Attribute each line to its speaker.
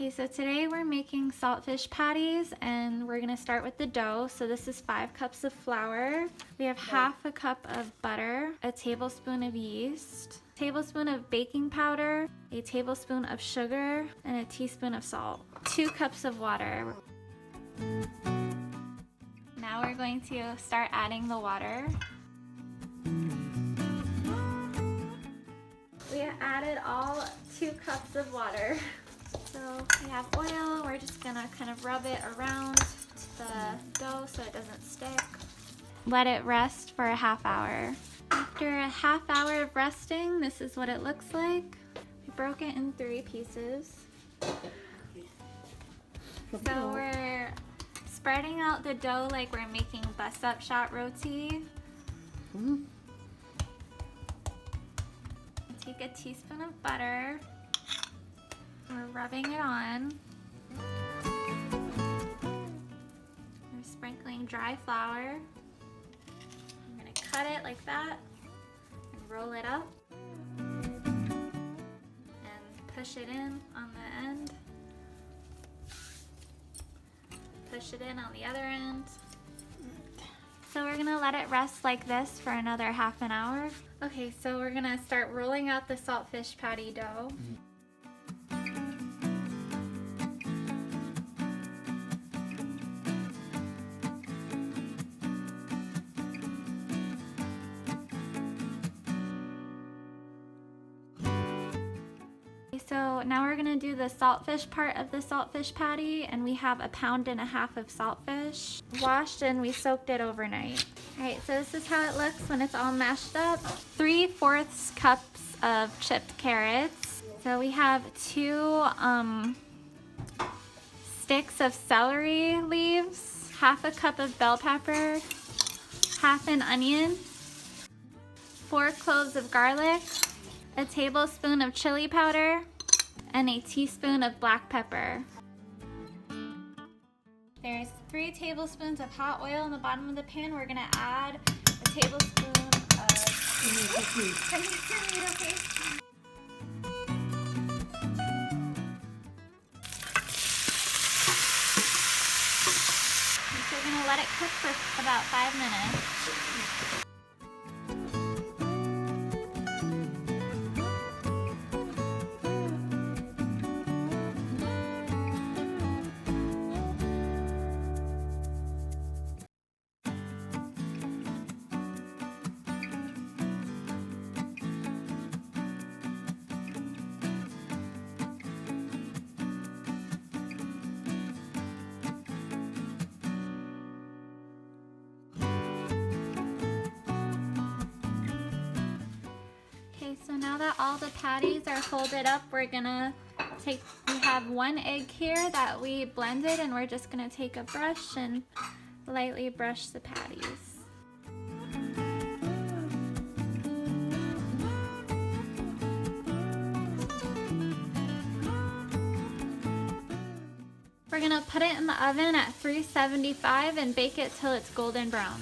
Speaker 1: Okay, so today we're making saltfish patties and we're gonna start with the dough. So this is 5 cups of flour. We have half a cup of butter, a tablespoon of yeast, a tablespoon of baking powder, a tablespoon of sugar, and a teaspoon of salt. 2 cups of water. Now we're going to start adding the water. We added all 2 cups of water. So we have oil, we're just gonna kind of rub it around the dough so it doesn't stick. Let it rest for a half hour. After a half hour of resting, this is what it looks like. We broke it in 3 pieces. So we're spreading out the dough like we're making bus-up shot roti. Take a teaspoon of butter. We're rubbing it on. We're sprinkling dry flour. I'm gonna cut it like that and roll it up and push it in on the end. Push it in on the other end. So we're gonna let it rest like this for another half an hour. Okay, so we're gonna start rolling out the saltfish patty dough. So now we're gonna do the saltfish part of the saltfish patty, and we have 1.5 pounds of saltfish washed and we soaked it overnight. All right, so this is how it looks when it's all mashed up. 3/4 cups of chipped carrots. So we have 2 sticks of celery leaves, half a cup of bell pepper, half an onion, 4 cloves of garlic, a tablespoon of chili powder, and a teaspoon of black pepper. There's 3 tablespoons of hot oil in the bottom of the pan. We're gonna add a tablespoon of tomato paste. So we're gonna let it cook for about 5 minutes. So now that all the patties are folded up, we're gonna we have 1 egg here that we blended, and we're just gonna take a brush and lightly brush the patties. We're gonna put it in the oven at 375 and bake it till it's golden brown.